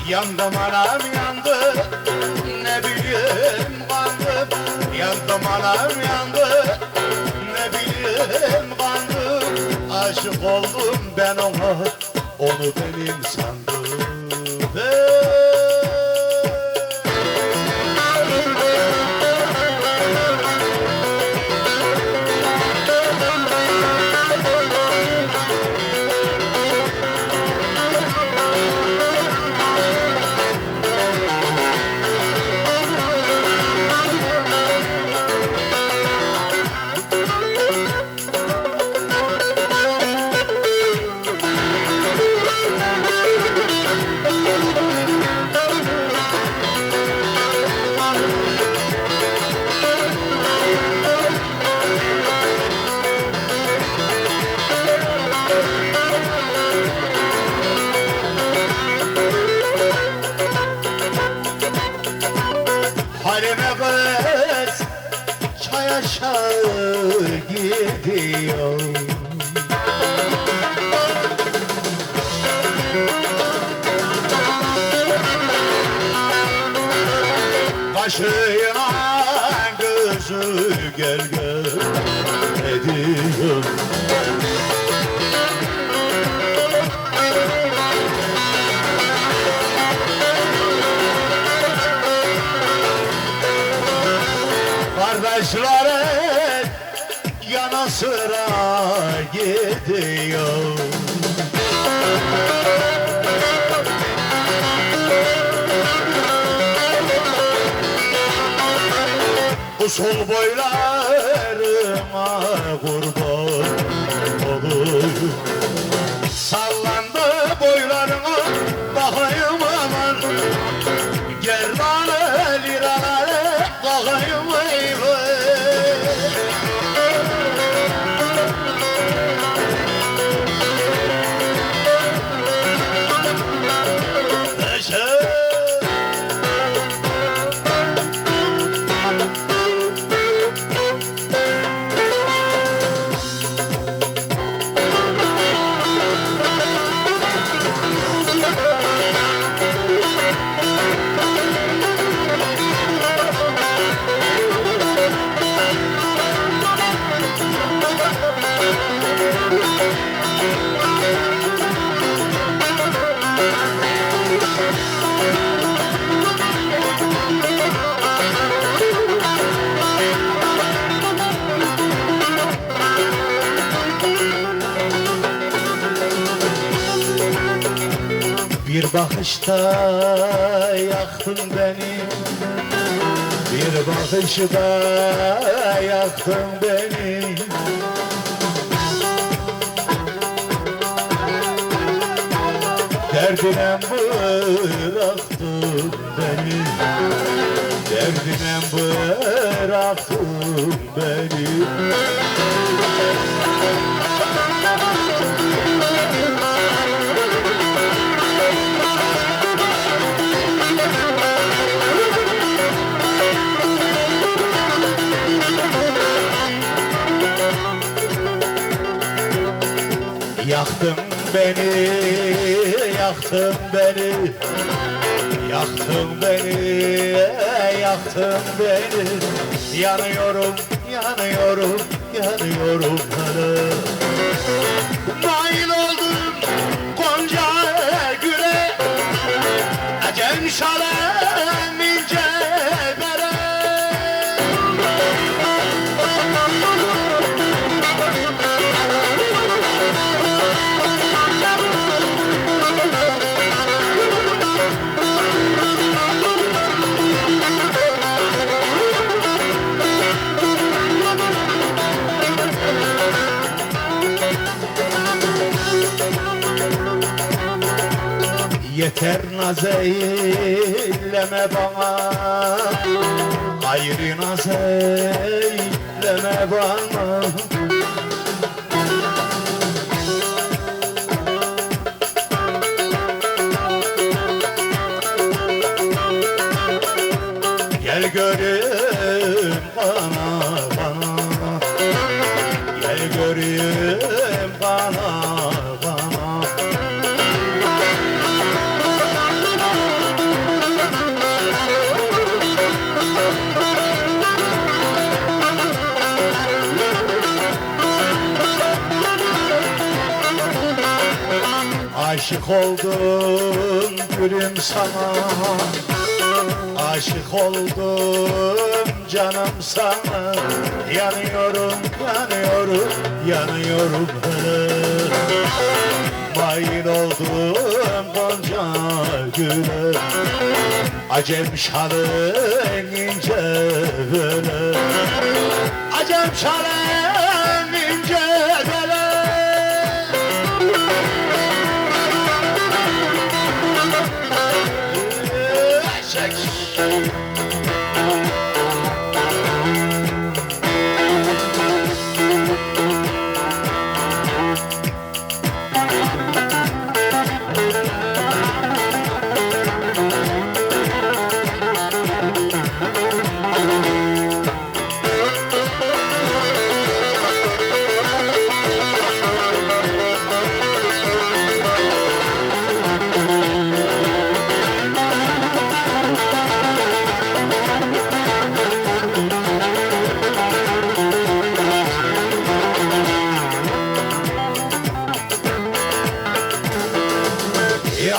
Yandım anam yandı, ne bileyim kandım. Yandım anam yandı, ne bileyim kandım. Aşık oldum ben ona, onu benim sandım. Halime kız çay aşağı gidiyor. Kaşıyla gözü gel gel ediyor. Kardeşlerin yana sıra gidiyor. Usul boylarıma kurban olur. Sallandı boylarıma bakayım aman. Gerdanı liraları bakayım eyvah. Bir bakışta yaktın beni, bir bakışta yaktın beni. Derdine bıraktın beni, derdine bıraktın beni. Yaktın beni, yaktın beni, yaktın beni, yaktın beni. Yanıyorum, yanıyorum, yanıyorum hala. Nail oldum Gonca güle, ecem şalem ince bere. Yeter naz eyleme bana, ayrı naz eyleme bana. Gel görüm bana, bana. Gel görüm bana, bana. Aşık oldum gülüm sana, aşık oldum canım sana. Yanıyorum, yanıyorum, yanıyorum. Mail oldum gonca güle, acem şalın ince bele, acem şalın ince bele.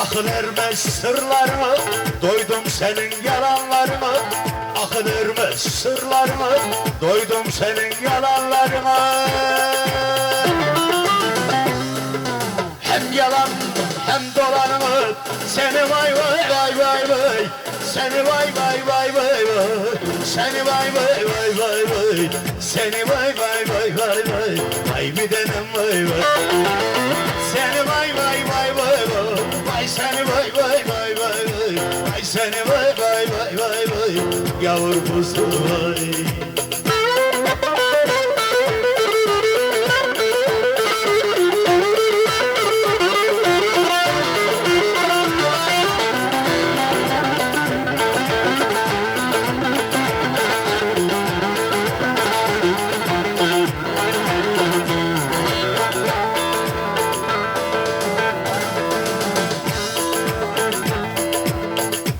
Akıl ermez sırlarımı, doydum senin yalanlarımı. Akıl ermez sırlarımı, doydum senin yalanlarına. Hem yalan hem dolanımı, seni vay vay vay vay vay, seni vay vay vay vay vay, seni vay vay vay vay vay, seni vay vay vay vay vay, vay bir denem vay vay, seni vay vay vay vay vay, vay seni vay vay vay vay vay, vay seni vay vay vay vay vay, yavur kuzu vay.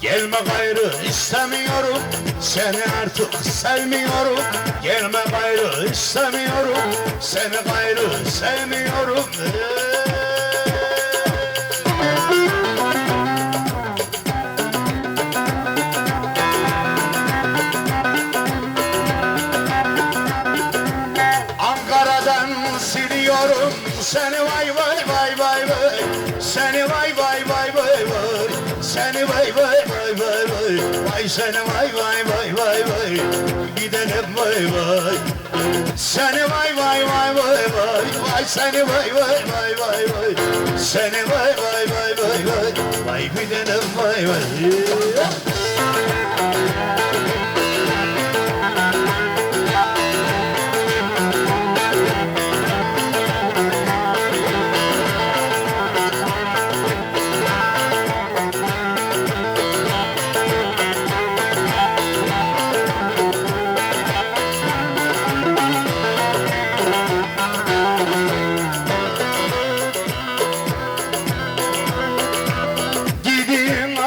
Gelme gayrı istemiyorum, seni artık sevmiyorum. Gelme gayrı istemiyorum, seni gayrı sevmiyorum. Ankara'dan siliyorum seni vay vay vay vay vay, seni vay vay vay vay vay, seni vay vay vay vay vay, vay seni vay vay vay vay vay, gidelim vay vay, seni vay vay vay vay vay, vay seni vay vay vay vay vay, seni vay vay vay vay vay, vay gidelim vay vay.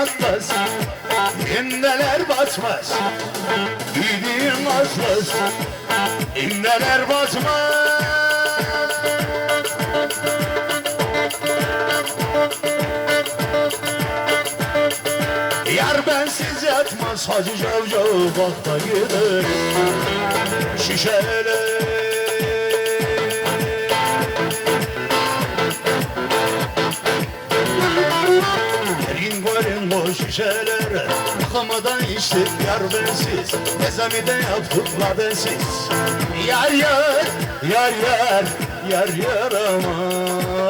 Atlas, inneler basmaz. Gidin atlas, inneler basmaz. Yar bensiz yatmaz Hacı Cavcav, bak da gider şişeler. Şişelere kamadan içtik yar bensiz, ezamide yaptık la bensiz. Yar yar, yar yar, yar yar aman.